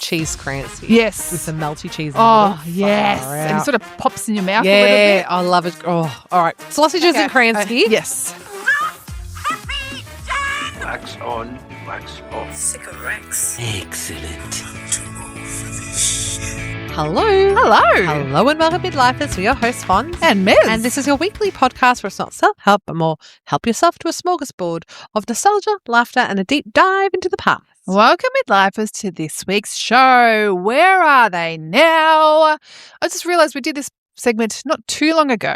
cheese kranskys. Yes. With some melty cheese in the middle. Yes. Far And it out. sort of pops in your mouth a little bit. I love it. Oh, all right. Sausages and Kransky. Yes. Wax on, wax off. Cigarettes. Excellent. Hello. Hello. Hello and welcome, Midlifers. We're your hosts, Fons. And Miz. And this is your weekly podcast where it's not self-help, but more help yourself to a smorgasbord of nostalgia, laughter, and a deep dive into the past. Welcome, Midlifers, to this week's show. Where are they now? I just realised we did this segment not too long ago,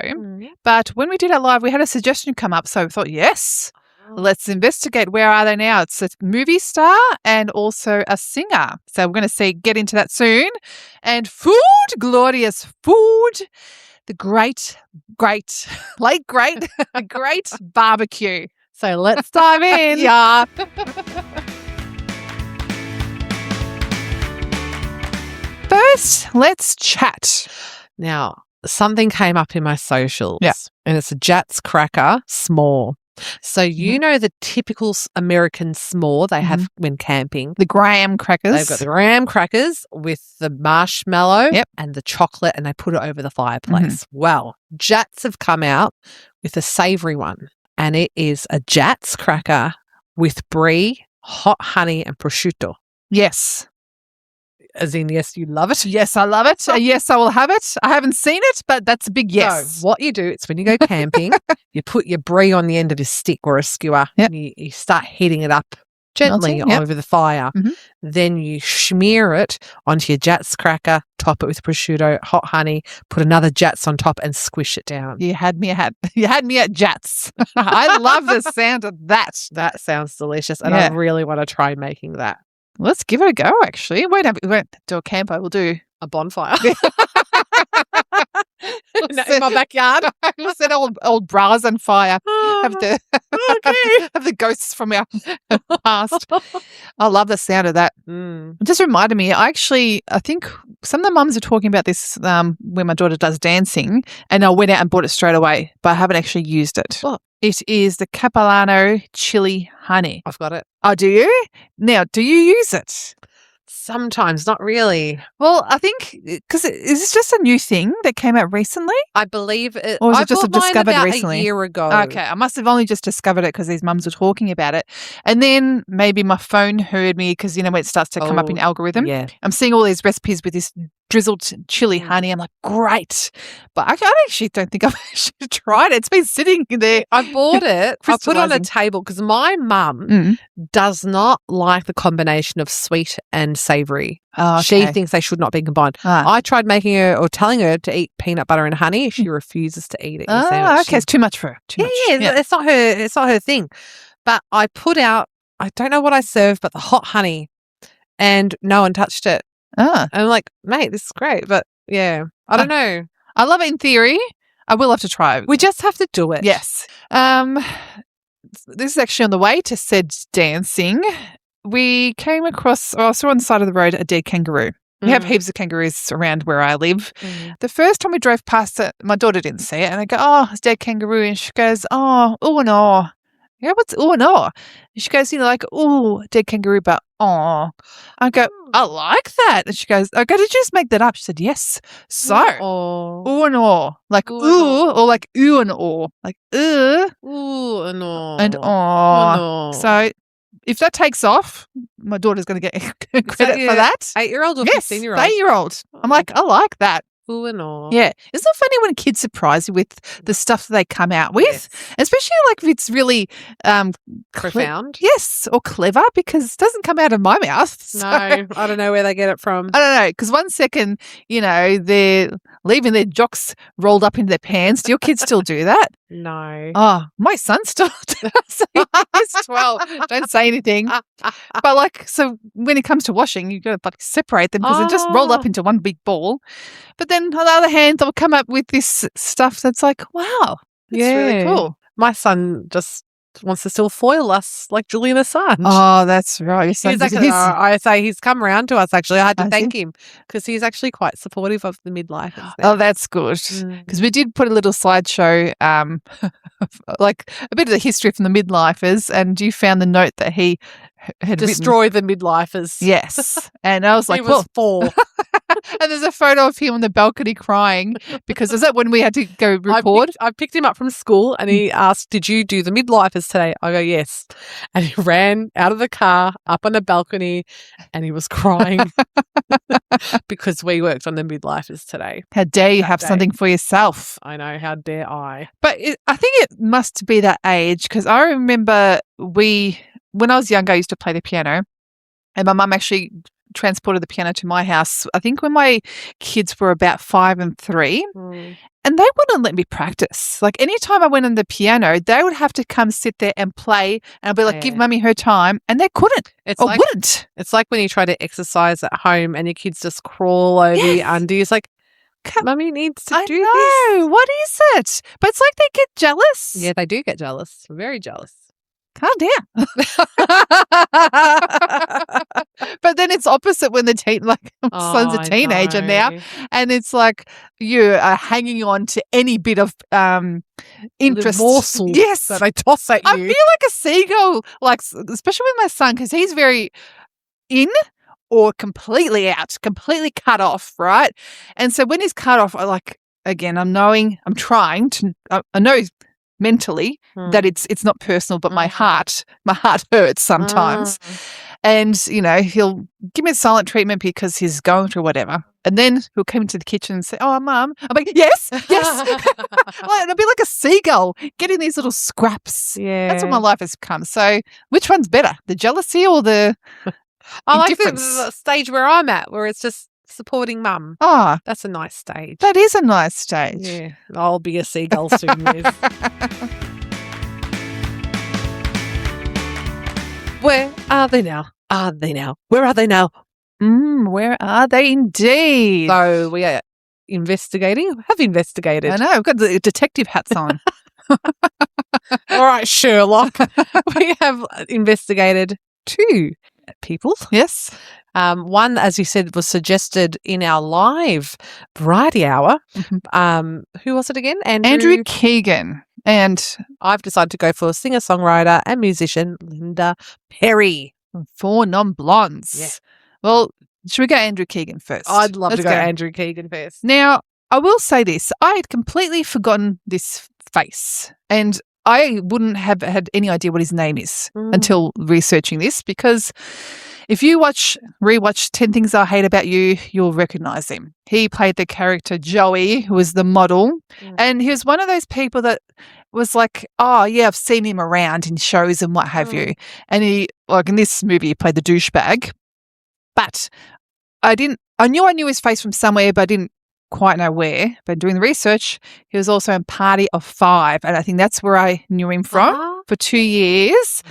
but when we did it live, we had a suggestion come up. So I thought, yes, let's investigate. Where are they now? It's a movie star and also a singer. So we're going to get into that soon. And food, glorious food. The great barbecue. So let's dive in. Yeah. First, let's chat. Now, something came up in my socials. Yeah. And it's a Jats cracker s'more. So you know the typical American s'more they have when camping. The graham crackers. They've got the graham crackers with the marshmallow Yep. and the chocolate, and they put it over the fireplace. Well, Jats have come out with a savoury one, and it is a Jats cracker with brie, hot honey, and prosciutto. Yes. As in, yes, you love it. Yes, I love it. Yes, I will have it. I haven't seen it, but that's a big yes. So what you do is when you go camping, you put your brie on the end of a stick or a skewer, Yep. and you start heating it up gently Melting, yep. over the fire. Then you smear it onto your Jats cracker, top it with prosciutto, hot honey, put another Jats on top, and squish it down. You had me at Jats. I love the sound of that. That sounds delicious, and Yeah. I really want to try making that. Let's give it a go, actually. We won't do a camper. We'll do A bonfire. We'll In my backyard. we'll set old bras on fire. Have the have the ghosts from our past. I love the sound of that. It just reminded me, I think some of the mums are talking about this when my daughter does dancing, and I went out and bought it straight away, but I haven't actually used it. What? It is the Capilano chili honey. I've got it. Oh, do you? Now, do you use it? Sometimes, not really. Well, I think, because is this just a new thing that came out recently? I believe it. Or was I it just bought mine discovered about recently? a year ago. Okay, I must have only just discovered it because these mums were talking about it. And then maybe my phone heard me because, when it starts to come up in algorithm, Yeah. I'm seeing all these recipes with this drizzled chili honey. I'm like, great. But I actually don't think I've actually tried it. It's been sitting there. I bought it. I put it on a Crystallising. table because my mum does not like the combination of sweet and savoury. Oh, She thinks they should not be combined. I tried making her or telling her to eat peanut butter and honey. She refuses to eat it. In a sandwich. Okay. It's too much for her. Too much. Yeah, it's not her. It's not her thing. But I put out. I don't know what I served, but the hot honey, and no one touched it. Ah. I'm like, mate, this is great, but yeah, I don't know. I love it in theory. I will have to try it. We just have to do it. Yes. This is actually on the way to said dancing. We came across, I saw on the side of the road a dead kangaroo. We have heaps of kangaroos around where I live. The first time we drove past it, my daughter didn't see it. And I go, oh, it's a dead kangaroo. And she goes, oh no. Yeah, what's oh no? And she goes, oh, dead kangaroo, but oh. I go, I like that. And she goes, okay, did you just make that up? She said, yes. So, ooh and aw. Like ooh, or like ooh and aw. Like ooh and aw. no. So, if that takes off, my daughter's going to get credit for that. 8-year-old or Yes, 15-year-old? 8-year-old. I'm like, I like that. Ooh and aw. Yeah. Isn't it funny when kids surprise you with the stuff that they come out with? Yes. Especially if it's really Profound. Yes, or clever, because it doesn't come out of my mouth. So, No, I don't know where they get it from. I don't know, because one second, they're leaving their jocks rolled up in their pants. Do your kids still do that? No. Oh, my son still does. He's 12. Don't say anything. But so when it comes to washing, you've got to separate them because they're just rolled up into one big ball. But then on the other hand, they'll come up with this stuff that's like, wow, that's really cool. My son just wants to still foil us like Julian Assange. Oh, that's right. Your son, He's actually, I say he's come around to us, actually. I had to thank him because he's actually quite supportive of the midlife. Oh, that's good. Because we did put a little slideshow, like a bit of the history from the midlifers, and you found the note that he had written. Destroy the midlifers. Yes. And I was like, he was well, 4. and there's a photo of him on the balcony crying because is that when we had to go record? I picked him up from school and he asked, "Did you do the midlifers today?" I go, "Yes." And he ran out of the car up on the balcony and he was crying because we worked on the midlifers today. How dare you have something for yourself? I know, how dare I? But I think it must be that age because I remember when I was younger, I used to play the piano and my mum actually transported the piano to my house, I think when my kids were about 5 and 3, and they wouldn't let me practice. Like anytime I went on the piano, they would have to come sit there and play, and I'd be like, give mummy her time, and they couldn't. Wouldn't. It's like when you try to exercise at home and your kids just crawl over the undies. Like, mummy needs to do this. What is it? But it's like they get jealous. Yeah, they do get jealous. Very jealous. Calm down. But then it's opposite when the my son's a teenager now, and it's like you are hanging on to any bit of interest. The morsel that they toss at you. I feel like a seagull, like especially with my son because he's very in or completely out, completely cut off, right? And so when he's cut off, I know mentally that it's not personal, but my heart hurts sometimes. And, he'll give me a silent treatment because he's going through whatever. And then he'll come into the kitchen and say, "Oh, Mum." I'm like, yes. And I'll be like a seagull getting these little scraps. Yeah. That's what my life has become. So which one's better, the jealousy or the I like indifference? the stage where I'm at, where it's just supporting mum. Oh, that's a nice stage. That is a nice stage. Yeah. I'll be a seagull soon, Liz. Where are they now? Where are they now? Where are they indeed? So we are have investigated. I know, we've got the detective hats on. All right, Sherlock. We have investigated 2 people. Yes. One, as you said, was suggested in our live variety hour. Who was it again? Andrew Keegan. And I've decided to go for singer-songwriter and musician Linda Perry. 4 non-blondes. Yeah. Well, should we go Andrew Keegan first? I'd love to go Andrew Keegan first. Now, I will say this. I had completely forgotten this face. And I wouldn't have had any idea what his name is until researching this because if you rewatch 10 Things I Hate About You, you'll recognise him. He played the character Joey, who was the model, and he was one of those people that was like, oh, yeah, I've seen him around in shows and what have you. And he, like in this movie, he played the douchebag. But I knew his face from somewhere, but I didn't quite know where. But doing the research, he was also in Party of 5, and I think that's where I knew him from for 2 years.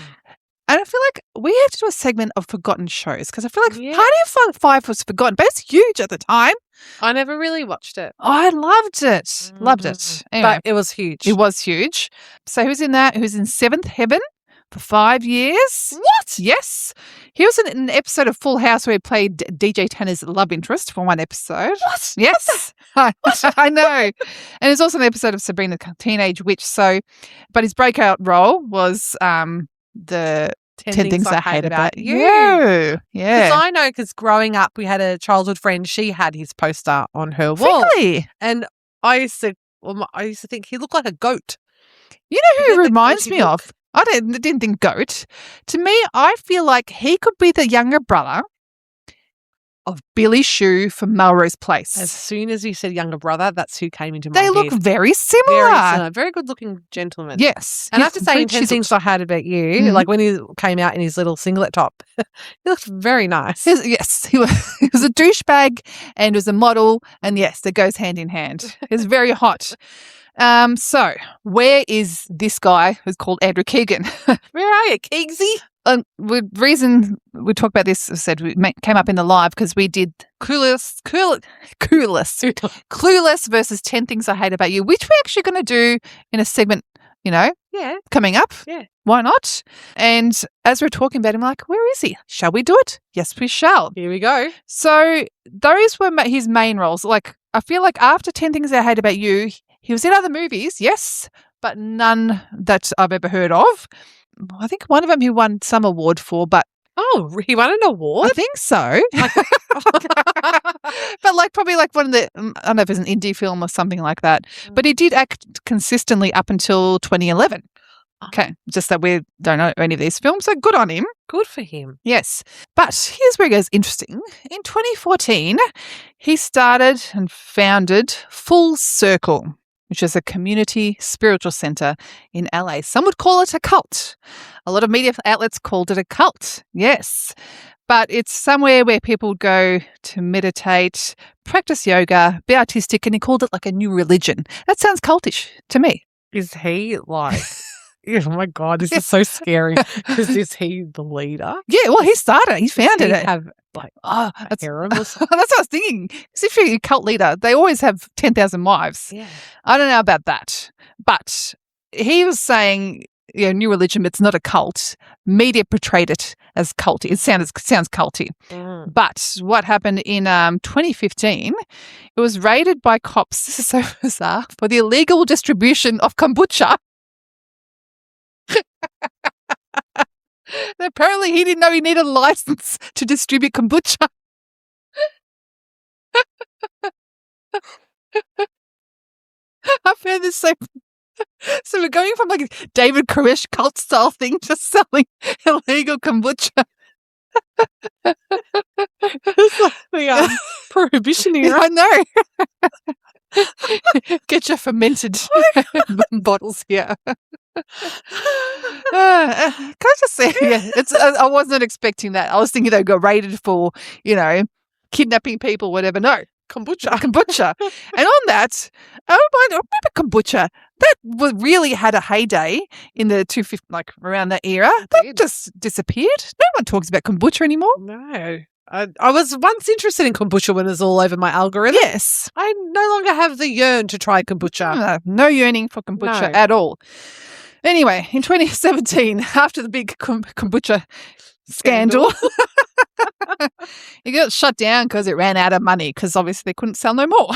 And I feel like we have to do a segment of forgotten shows because I feel like Party of 5 was forgotten, but it's huge at the time. I never really watched it. I loved it. Loved it. Anyway, but it was huge. It was huge. So who's in that? Who's in Seventh Heaven for 5 years? What? Yes. He was in an episode of Full House where he played DJ Tanner's love interest for 1 episode. What? Yes. What? I know. And there's also an episode of Sabrina the Teenage Witch. But his breakout role was the 10 Things I Hate About You. Yeah. Because I know, because growing up, we had a childhood friend. She had his poster on her wall. Really? And I used to think he looked like a goat. You know who he reminds me of? I didn't think goat. To me, I feel like he could be the younger brother of Billy Shue from Melrose Place. As soon as you said younger brother, that's who came into my head. They look very similar. Very good-looking gentleman. Yes. And I have to say, in 10 Things I Hate About You, like when he came out in his little singlet top, he looked very nice. Yes. He was a douchebag and was a model. And yes, that goes hand in hand. He was very hot. So where is this guy who's called Andrew Keegan? Where are you, Keegsy? The reason we talk about this, as I said, we came up in the live because we did Clueless versus 10 Things I Hate About You, which we're actually going to do in a segment, coming up. Yeah. Why not? And as we're talking about him, like, where is he? Shall we do it? Yes, we shall. Here we go. So those were his main roles. Like, I feel like after 10 Things I Hate About You, he was in other movies, yes, but none that I've ever heard of. I think one of them he won some award for, but Oh, he won an I award? think so. But probably one of the, I don't know if it's an indie film or something like that. But he did act consistently up until 2011. Okay, just that we don't know any of these films, so good on him. Good for him. Yes. But here's where it goes interesting. In 2014, he started and founded Full Circle, which is a community spiritual center in LA. Some would call it a cult. A lot of media outlets called it a cult. Yes. But it's somewhere where people go to meditate, practice yoga, be artistic, and he called it like a new religion. That sounds cultish to me. Is he like... Oh my God, this is so scary. Because is he the leader? Yeah, well, he started. He founded Does he it. have like a harem or something? That's what I was thinking. Because if you're a cult leader, they always have 10,000 wives. Yeah. I don't know about that. But he was saying, new religion, it's not a cult. Media portrayed it as culty. It sounds culty. Mm. But what happened in 2015, it was raided by cops, this is so bizarre, for the illegal distribution of kombucha. And apparently he didn't know he needed a license to distribute kombucha. I found this so we're going from like a David Koresh cult style thing to selling illegal kombucha. It's like the prohibition era. I know. Get your fermented bottles here. Can I just say, I was not expecting that. I was thinking they got raided for, kidnapping people, whatever. No, kombucha. And on that, I remember kombucha. That really had a heyday in the 250, around that era. That just disappeared. No one talks about kombucha anymore. No. I was once interested in kombucha when it was all over my algorithm. Yes. I no longer have the yearn to try kombucha. No yearning for kombucha at all. Anyway, in 2017, after the big kombucha scandal, it got shut down because it ran out of money because obviously they couldn't sell no more.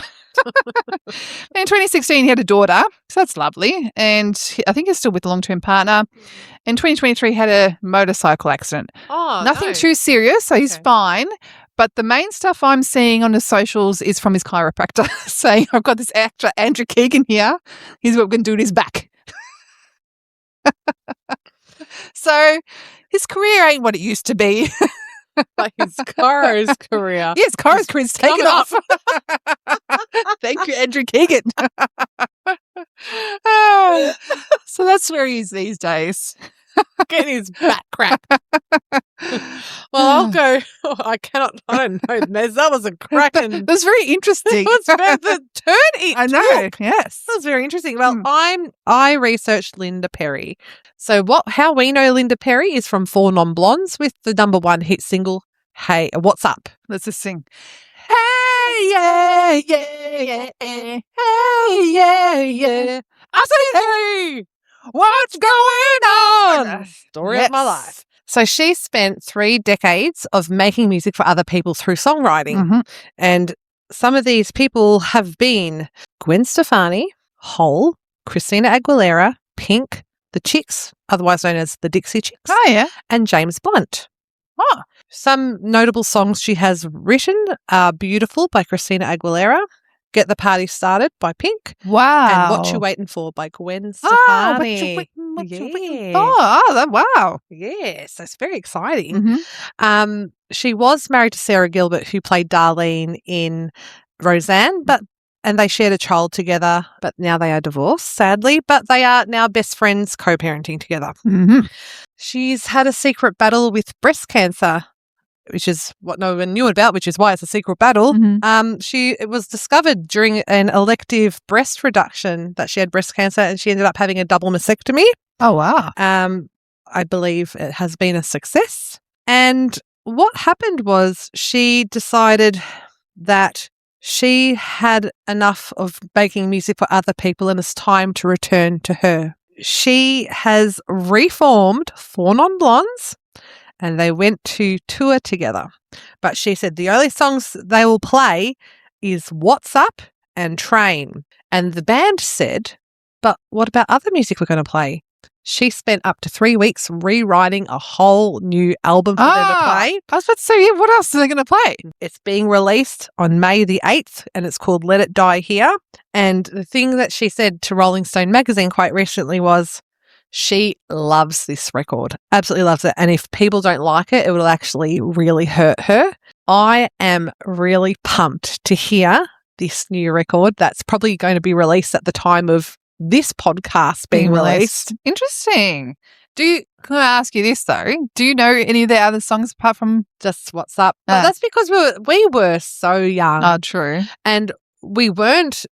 In 2016, he had a daughter, so that's lovely. And I think he's still with a long-term partner. In 2023, he had a motorcycle accident. Oh, Nothing no. too serious, so he's Okay. fine. But the main stuff I'm seeing on the socials is from his chiropractor saying, I've got this actor, Andrew Keegan here. He's what we're going to do to his back. So his career ain't what it used to be. Like his Cara's career. Yes, Cara's career's taken coming off. Thank you, Andrew Keegan. So that's where he is these days. Getting his back cracked. Well, I'll go. I don't know. Nez, that was a cracking. That's very interesting. It was the turn it I know. took. Yes. That was very interesting. Well, I researched Linda Perry. So how we know Linda Perry is from Four Non-Blondes with the #1 hit single, Hey, What's Up? Let's just sing. Hey, yeah, yeah, yeah, hey, yeah, yeah. I say, hey, what's going on? Story of my Yes. life. So she spent 3 decades of making music for other people through songwriting. Mhm. And some of these people have been Gwen Stefani, Hole, Christina Aguilera, Pink, The Chicks, otherwise known as the Dixie Chicks, Oh, yeah. and James Blunt. Oh, Some notable songs she has written are Beautiful by Christina Aguilera, Get the Party Started by Pink, wow. and What You Waiting For by Gwen Oh, what Stefani. you waiting Yeah. for? Wow. Yes, that's very exciting. Mhm. She was married to Sarah Gilbert, who played Darlene in Roseanne, and they shared a child together, but now they are divorced, sadly, but they are now best friends co-parenting together. Mhm. She's had a secret battle with breast cancer, which is what no one knew about, which is why it's a secret battle. Mhm. It was discovered during an elective breast reduction that she had breast cancer, and she ended up having a double mastectomy. Oh, wow. I believe it has been a success. And what happened was she decided that she had enough of making music for other people and it's time to return to her. She has reformed Four Non-Blondes and they went to tour together. But she said the only songs they will play is What's Up and Train. And the band said, but what about other music we're going to play? She spent up to 3 weeks rewriting a whole new album for them to play. I was about to say, yeah, what else are they going to play? It's being released on May the 8th, and it's called Let It Die Here. And the thing that she said to Rolling Stone magazine quite recently was she loves this record, absolutely loves it. And if people don't like it, it will actually really hurt her. I am really pumped to hear this new record that's probably going to be released at the time of this podcast being released. Interesting. Can I ask you this though? Do you know any of the other songs apart from Just What's Up? But that's because we were so young. Oh, true. And we weren't,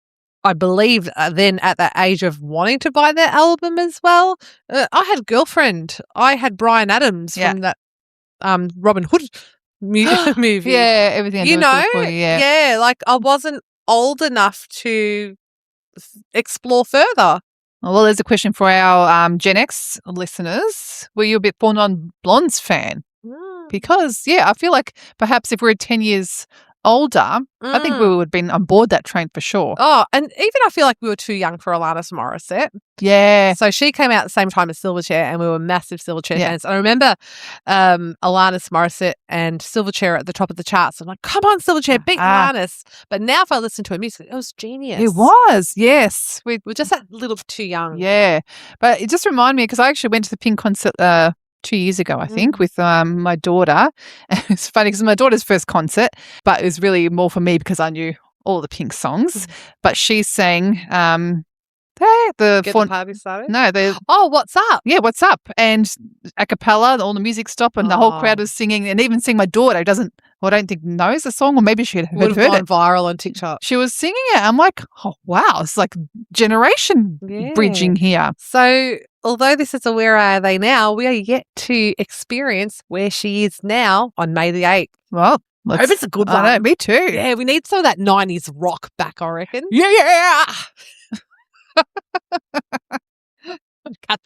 I believe, then at that age of wanting to buy their album as well. I had Girlfriend. I had Bryan Adams from that Robin Hood movie. Yeah, everything. You know, yeah, like I wasn't old enough to explore further. Well, there's a question for our Gen X listeners. Were you a bit Born on Blondes fan? Because, yeah, I feel like perhaps if we were 10 years older, I think we would have been on board that train for sure. Oh, and even I feel like we were too young for Alanis Morissette. Yeah. So she came out at the same time as Silverchair, and we were massive Silverchair fans. And I remember Alanis Morissette and Silverchair at the top of the charts. I'm like, come on, Silverchair, beat Alanis. But now if I listen to her music, it was genius. It was, yes. We're just that little too young. Yeah. But it just reminded me, because I actually went to the Pink concert 2 years ago, I think, with my daughter. And it's funny because my daughter's first concert, but it was really more for me because I knew all the Pink songs. But she sang Get the party started? No, What's Up? Yeah, What's Up? And a cappella, all the music stopped, and the whole crowd was singing, and even seeing my daughter who I don't think knows the song, or maybe she had would heard have it. gone viral on TikTok. She was singing it. I'm like, oh wow, it's like generation bridging here. So although this is a Where Are They Now, we are yet to experience where she is now on May the 8th. Well, I hope it's a good one. I know, me too. Yeah, we need some of that 90s rock back, I reckon. Yeah. Cut.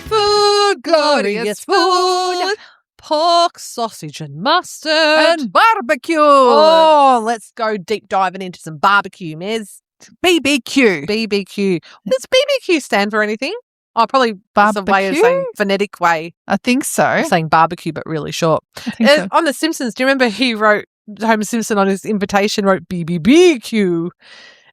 Food, glorious food. Pork, sausage and mustard. And barbecue. Oh, let's go deep diving into some barbecue, Mez. BBQ. BBQ. Does BBQ stand for anything? Oh, probably barbecue? It's a way of saying, phonetic way. I think so. Of saying barbecue, but really short. I think so. On The Simpsons, do you remember he wrote, Homer Simpson on his invitation wrote BBQ?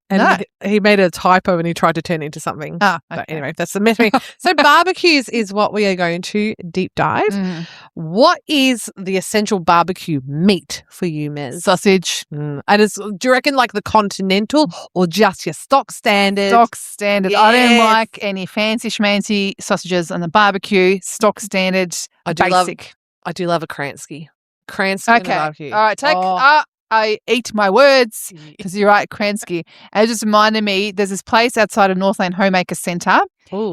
And he made a typo and he tried to turn it into something. Okay. But anyway, that's the mystery. So barbecues is what we are going to deep dive. What is the essential barbecue meat for you, Mez? Sausage. And do you reckon like the continental or just your stock standard? Stock standard. Yes. I don't like any fancy schmancy sausages on the barbecue. Stock standard. I do love a Kransky. Kransky on the barbecue. All right, I eat my words because you're right, Kranskys. And it just reminded me, there's this place outside of Northland Homemaker Centre,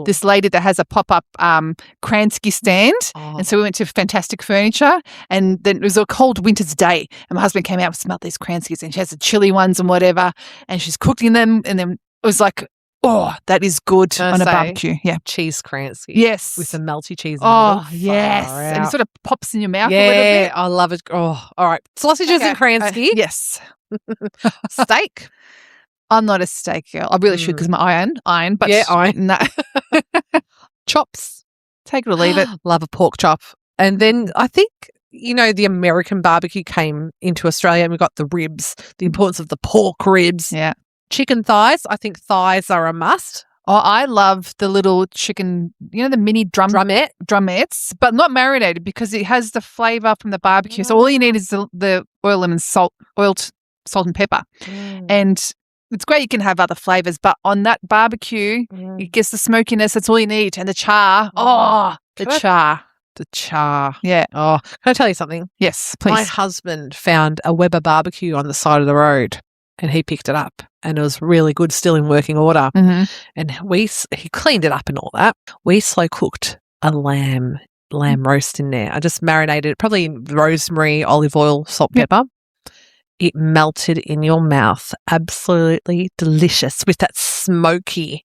this lady that has a pop-up Kranskys stand. And so we went to Fantastic Furniture, and then it was a cold winter's day, and my husband came out and smelled these Kranskys, and she has the chili ones and whatever, and she's cooking them, and then it was like, oh, that is good on a barbecue. Yeah. Cheese Kransky. Yes. With some melty cheese. Oh, yes. And it sort of pops in your mouth a little bit. Yeah, I love it. Oh, all right. Sausages and Kransky. Yes. Steak. I'm not a steak girl. I really should because my iron. But yeah, iron. No. Chops. Take it or leave it. Love a pork chop. And then I think, the American barbecue came into Australia and we got the ribs, the importance of the pork ribs. Yeah. Chicken thighs. I think thighs are a must. Oh, I love the little chicken, the mini drumettes, but not marinated because it has the flavour from the barbecue. So all you need is the oil, lemon, salt and pepper. And it's great you can have other flavours, but on that barbecue, it gets the smokiness. That's all you need. And the char. Oh, the char. The char. Yeah. Oh, can I tell you something? Yes, please. My husband found a Weber barbecue on the side of the road and he picked it up and it was really good, still in working order. Mm-hmm. And he cleaned it up and all that. We slow cooked a lamb roast in there. I just marinated it, probably in rosemary, olive oil, salt, pepper. It melted in your mouth. Absolutely delicious with that smokiness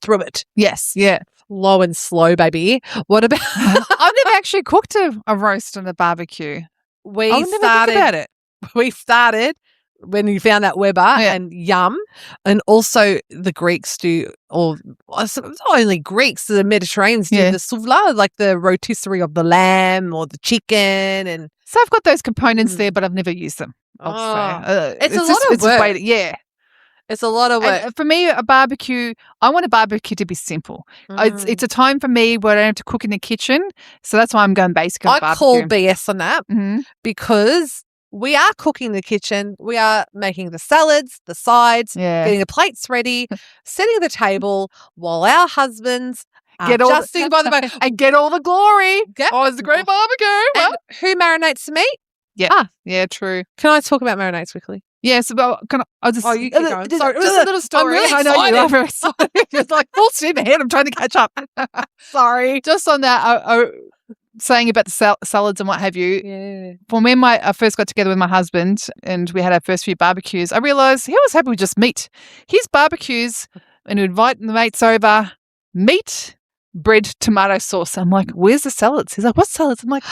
through it. Yes. Yeah. Low and slow, baby. What about? I've never actually cooked a roast on a barbecue. We I'll never think about it. We started when you found that Weber and yum. And also the Greeks do, or it's not only Greeks, the Mediterraneans do the souvla, like the rotisserie of the lamb or the chicken. And so I've got those components there, but I've never used them. It's a lot of work. It's a lot of work. And for me, a barbecue, I want a barbecue to be simple. It's a time for me where I don't have to cook in the kitchen. So that's why I'm going basic on barbecue. I call BS on that because we are cooking in the kitchen. We are making the salads, the sides, getting the plates ready, setting the table while our husbands are adjusting by the way and get all the glory. Oh, it's a great barbecue. And who marinates the meat? Yeah, true. Can I talk about marinades quickly? Yes, well, I'll just... Oh, you keep going. Sorry, just a little story. I'm really I know you are very excited. It's like full steam ahead. I'm trying to catch up. Sorry. Just on that, saying about the salads and what have you. Yeah. When I first got together with my husband and we had our first few barbecues, I realised he was happy with just meat. His barbecues, and he'd invite the mates over, meat, bread, tomato sauce. I'm like, where's the salads? He's like, what salads? I'm like,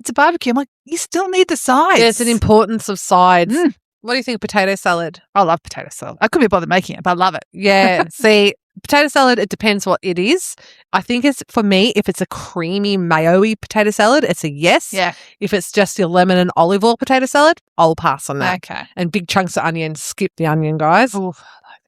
it's a barbecue. I'm like, you still need the sides. There's an importance of sides. What do you think of potato salad? I love potato salad. I couldn't be bothered making it, but I love it. Yeah. See, potato salad, it depends what it is. I think it's, for me, if it's a creamy mayo-y potato salad, it's a yes. Yeah. If it's just your lemon and olive oil potato salad, I'll pass on that. Okay. And big chunks of onion, skip the onion, guys. Ooh.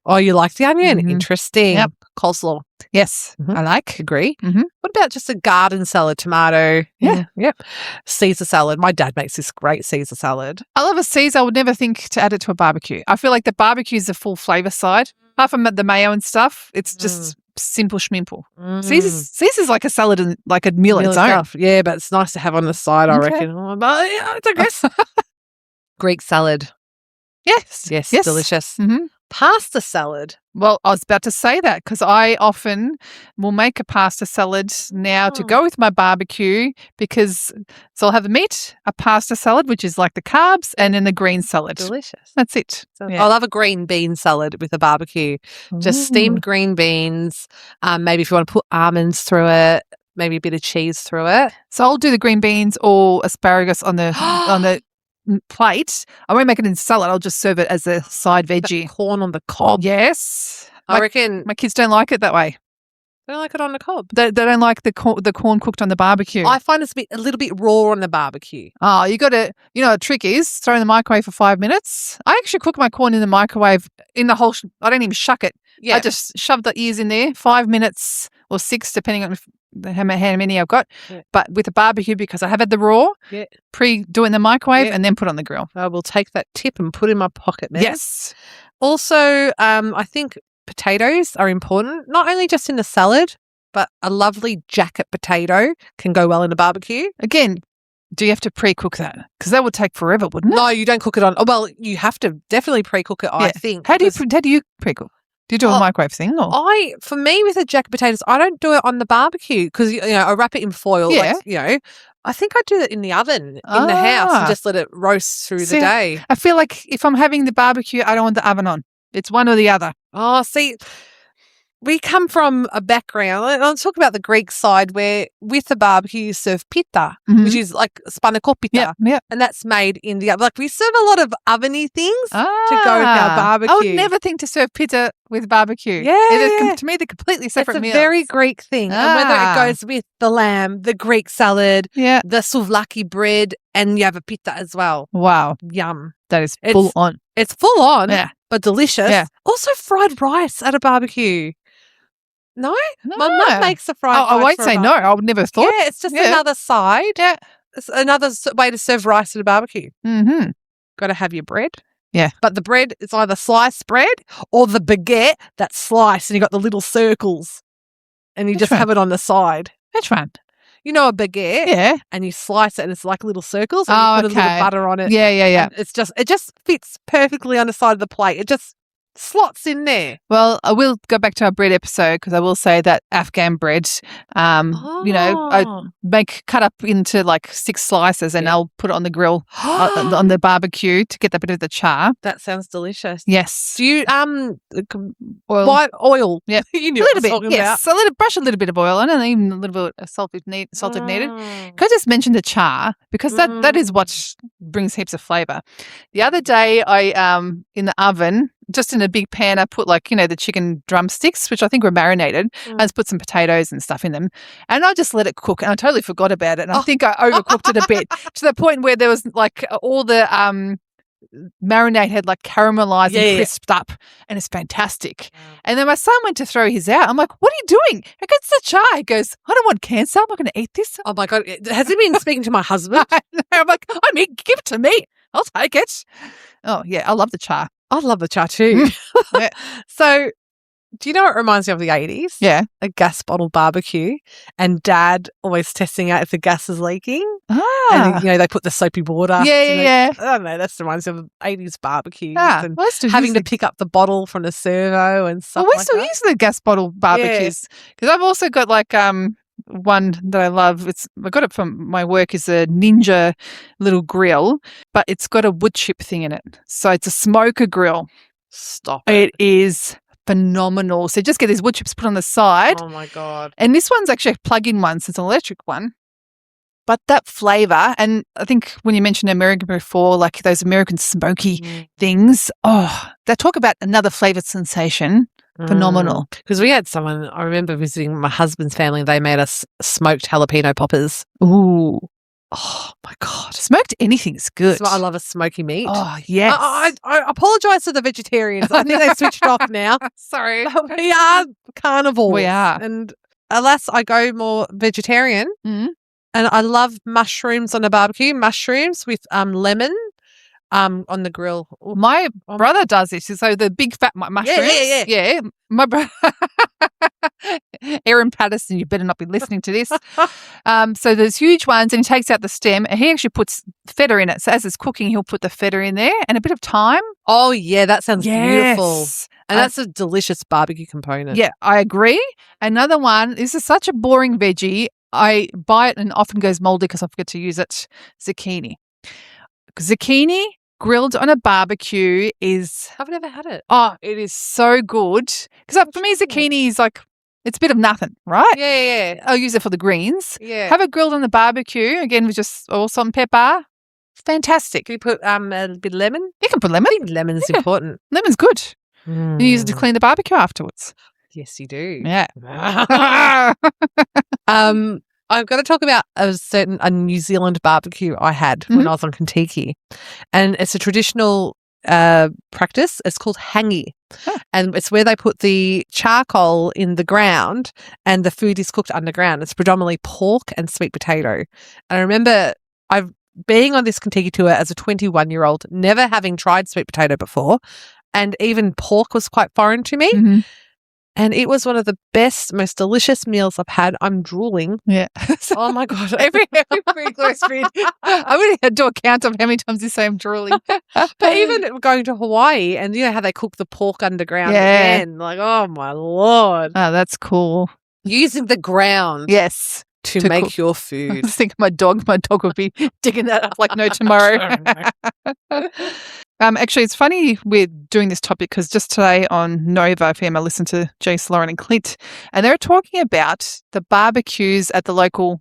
Oh, you like the onion? Interesting. Yep. Coleslaw. Yes, I like. Agree. What about just a garden salad, tomato? Yeah. Yep. Caesar salad. My dad makes this great Caesar salad. I love a Caesar. I would never think to add it to a barbecue. I feel like the barbecue is the full flavour side. Apart from the mayo and stuff, it's just simple schmimple. Caesar's like a salad and like a meal on its own. Yeah, but it's nice to have on the side, I reckon. Oh, but I guess. Greek salad. Yes. Delicious. Pasta salad. Well, I was about to say that because I often will make a pasta salad now to go with my barbecue so I'll have the meat, a pasta salad, which is like the carbs, and then the green salad. Delicious. That's it. I love a green bean salad with a barbecue. Just steamed green beans. Maybe if you want to put almonds through it, maybe a bit of cheese through it. So I'll do the green beans or asparagus on the plate. I won't make it in salad. I'll just serve it as a side veggie. Corn on the cob. Yes. I reckon my kids don't like it that way. They don't like it on the cob. They don't like the corn cooked on the barbecue. I find it's a little bit raw on the barbecue. Oh, you got to, the trick is throw in the microwave for 5 minutes. I actually cook my corn in the microwave in the whole, I don't even shuck it. Yeah. I just shove the ears in there, 5 minutes or 6, depending on how many I've got. Yeah. But with a barbecue, because I have had the raw, do it in the microwave and then put on the grill. I will take that tip and put it in my pocket now. Yes. Also, I think potatoes are important, not only just in the salad, but a lovely jacket potato can go well in a barbecue. Again, do you have to pre-cook that? Because that would take forever, wouldn't it? No, you don't cook it on. Oh, well, you have to definitely pre-cook it, I think. How do you pre-cook? Do you do a microwave thing? Or? For me, with the jacket potatoes, I don't do it on the barbecue because, I wrap it in foil. Yeah. Like, I think I do it in the oven in the house and just let it roast through the day. I feel like if I'm having the barbecue, I don't want the oven on. It's one or the other. Oh, see, we come from a background, and I'll talk about the Greek side where with the barbecue you serve pita, which is like spanakopita. Yeah. And that's made in the oven. Like we serve a lot of oveny things to go with our barbecue. I would never think to serve pita with barbecue. Yeah. To me, they're completely separate meals. It's a very Greek thing. And whether it goes with the lamb, the Greek salad, the souvlaki bread, and you have a pita as well. Wow. Yum. That is full on. It's full on, yeah, but delicious. Yeah. Also fried rice at a barbecue. No? My mum makes a fried rice. I won't say no. I would never have thought. Yeah, it's just another side. Yeah. It's another way to serve rice at a barbecue. Mm-hmm. Got to have your bread. Yeah. But the bread is either sliced bread or the baguette that's sliced and you got the little circles and you just have it on the side. Which one? You know a baguette? Yeah. And you slice it and it's like little circles and you put a little butter on it. Yeah. And it just fits perfectly on the side of the plate. It just slots in there. Well, I will go back to our bread episode because I will say that Afghan bread, I cut up into like 6 slices and I'll put it on the grill on the barbecue to get that bit of the char. That sounds delicious. Yes. Do you Oil? buy oil? Yeah, You a knew little what I was bit. talking Yes, brush a little bit of oil on it, and even a little bit of salt if needed. Can I just mention the char because that is what brings heaps of flavour. The other day, I in the oven, just in a big pan, I put the chicken drumsticks, which I think were marinated. I just put some potatoes and stuff in them, and I just let it cook. And I totally forgot about it. And I think I overcooked it a bit to the point where there was all the marinade had caramelized and crisped up, and it's fantastic. And then my son went to throw his out. I'm like, "What are you doing?" I go, "It's the char." He goes, "I don't want cancer. I'm not going to eat this." Oh my God. Has he been speaking to my husband? I'm like, give it to me. I'll take it. Oh, yeah. I love the char. I love the char too. Yeah. So, do you know what reminds me of the 80s? Yeah. A gas bottle barbecue and Dad always testing out if the gas is leaking. Ah. And, they put the soapy water. Yeah. I don't know. That reminds me of 80s barbecues and I still having use to pick up the bottle from the servo and stuff we like still that. use the gas bottle barbecues because I've also got one that I love. I got it from my work. Is a Ninja little grill, but it's got a wood chip thing in it, so it's a smoker grill. Stop it. It is phenomenal. So just get these wood chips put on the side. Oh my God. And this one's actually a plug-in one, so it's an electric one. But that flavour, and I think when you mentioned American before, those American smoky things, they talk about another flavoured sensation. Phenomenal. Because we had someone, I remember visiting my husband's family, they made us smoked jalapeno poppers. Ooh. Oh my God. Smoked anything's good. I love a smoky meat. Oh, yes. I apologise to the vegetarians. I think they switched off now. Sorry. We are carnivores. We are. And alas, I go more vegetarian. Mm-hmm. And I love mushrooms on a barbecue, mushrooms with lemon on the grill. Ooh. My brother does this. So the big fat mushrooms. Yeah. My brother, Aaron Patterson, you better not be listening to this. So there's huge ones and he takes out the stem and he actually puts feta in it. So as it's cooking, he'll put the feta in there and a bit of thyme. Oh, yeah, that sounds beautiful. And that's a delicious barbecue component. Yeah, I agree. Another one, this is such a boring veggie. I buy it and often goes moldy because I forget to use it. Zucchini. Zucchini grilled on a barbecue is... I've never had it. Oh, it is so good. Because for me, zucchini is it's a bit of nothing, right? Yeah. I'll use it for the greens. Yeah. Have it grilled on the barbecue, again, with just all salt and pepper. Fantastic. Can you put a bit of lemon? You can put lemon. I think lemon's important. Lemon's good. You use it to clean the barbecue afterwards. Yes, you do. Yeah. I've got to talk about a New Zealand barbecue I had when I was on Kentucky. And it's a traditional practice. It's called hangi. Huh. And it's where they put the charcoal in the ground and the food is cooked underground. It's predominantly pork and sweet potato. And I remember being on this Kentucky tour as a 21-year-old, never having tried sweet potato before, and even pork was quite foreign to me. Mm-hmm. And it was one of the best, most delicious meals I've had. I'm drooling. Yeah. Oh my God. every close feed. I would have to do a count of how many times you say I'm drooling. But even going to Hawaii and you know how they cook the pork underground again. Oh my Lord. Oh, that's cool. Using the ground. Yes. To make cook your food. I was thinking my dog would be digging that up like no tomorrow. Actually, it's funny we're doing this topic because just today on Nova FM, I listened to Jace, Lauren and Clint, and they're talking about the barbecues at the local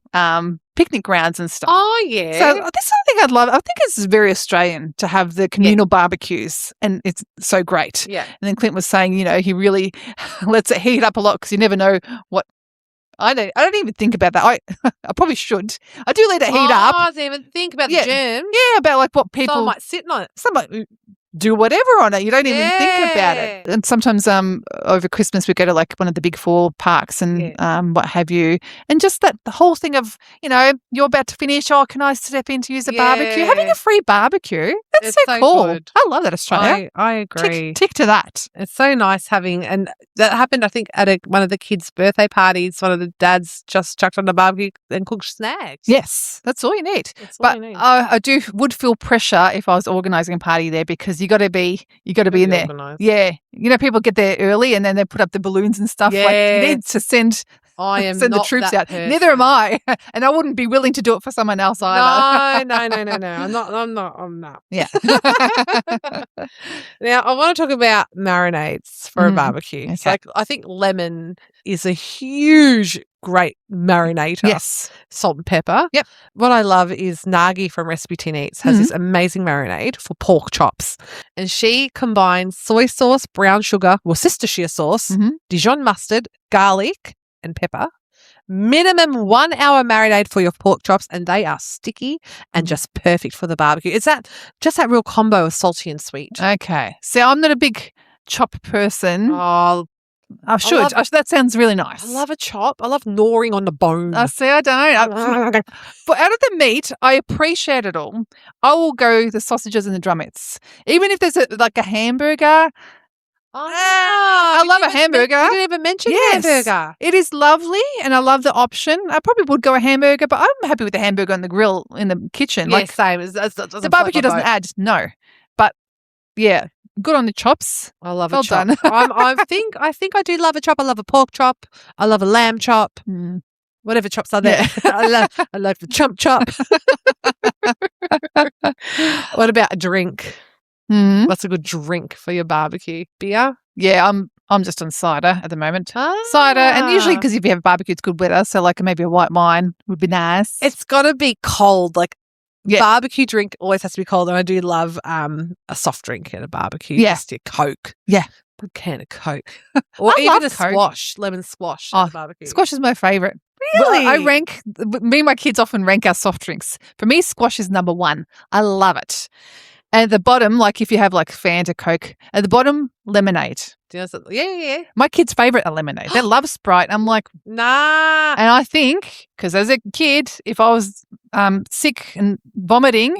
picnic grounds and stuff. Oh, yeah. So this is something I'd love. I think it's very Australian to have the communal barbecues, and it's so great. Yeah. And then Clint was saying, he really lets it heat up a lot because you never know what. I don't even think about that. I probably should. I do let it heat up. I didn't even think about the germs. Yeah, about what people... Someone might sit on it. Someone do whatever on it. You don't even think about it. And sometimes over Christmas we go to one of the big 4 parks and what have you. And just the whole thing of, you're about to finish. Oh, can I step in to use the barbecue? Having a free barbecue. That's so cool. Good. I love that, Australia. I agree. Tick to that. It's so nice having, and that happened, I think, at one of the kids' birthday parties. One of the dads just chucked on the barbecue and cooked snacks. Yes, that's all you need. That's all you need. I would feel pressure if I was organising a party there because You got to be in there. Organised. Yeah. People get there early and then they put up the balloons and stuff. Like, you need to send I am the not troops that out. person. Neither am I. And I wouldn't be willing to do it for someone else either. No. I'm not. Yeah. Now, I want to talk about marinades for a barbecue. Okay. So, I think lemon is a huge, great marinator. Yes. Salt and pepper. Yep. What I love is Nagi from Recipe Teen Eats has this amazing marinade for pork chops. And she combines soy sauce, brown sugar, Worcestershire sauce, Dijon mustard, garlic, and pepper. Minimum 1 hour marinade for your pork chops, and they are sticky and just perfect for the barbecue. It's that real combo of salty and sweet. Okay. See, I'm not a big chop person. Oh, I should. That sounds really nice. I love a chop. I love gnawing on the bone. See, I don't. But out of the meat, I appreciate it all. I will go the sausages and the drumettes. Even if there's a hamburger. I love a hamburger. You didn't even mention hamburger. It is lovely and I love the option. I probably would go a hamburger, but I'm happy with the hamburger on the grill in the kitchen. Yeah, same. The barbecue doesn't add, no. But yeah, good on the chops. I love well a chop. done. I think I do love a chop. I love a pork chop. I love a lamb chop. Whatever chops are there. Yeah. I love the chop. What about a drink? What's a good drink for your barbecue? Beer? Yeah, I'm just on cider at the moment. Cider, and usually because if you have a barbecue, it's good weather, so like maybe a white wine would be nice. It's got to be cold. Barbecue drink always has to be cold, and I do love a soft drink at a barbecue. Yeah. Just a Coke. Yeah. Good can of Coke. Or even a squash, lemon squash at a barbecue. Squash is my favourite. Really? Me and my kids often rank our soft drinks. For me, squash is number one. I love it. And at the bottom, like if you have like Fanta, Coke, at the bottom, lemonade. Yeah. My kids' favourite are lemonade. They love Sprite. I'm like, nah. And I think, because as a kid, if I was sick and vomiting,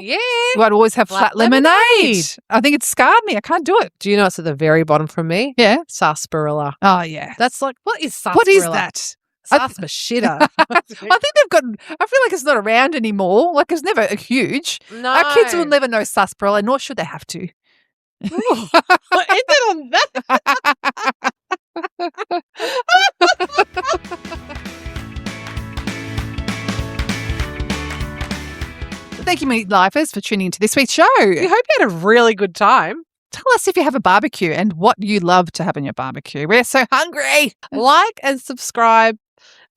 I'd always have flat lemonade. I think it scarred me. I can't do it. Do you know what's at the very bottom from me? Yeah. Sarsaparilla. Oh, yeah. That's like, what is sarsaparilla? What is that? Sarsaparilla. I think I feel like it's not around anymore. Like it's never huge. No. Our kids will never know sarsaparilla, nor should they have to. What is it on that? Thank you, Midlifers, for tuning into this week's show. We hope you had a really good time. Tell us if you have a barbecue and what you love to have in your barbecue. We're so hungry. Like and subscribe.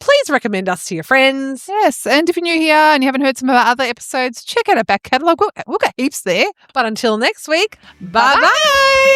Please recommend us to your friends. Yes, and if you're new here and you haven't heard some of our other episodes, check out our back catalogue. We've got heaps there. But until next week, bye-bye.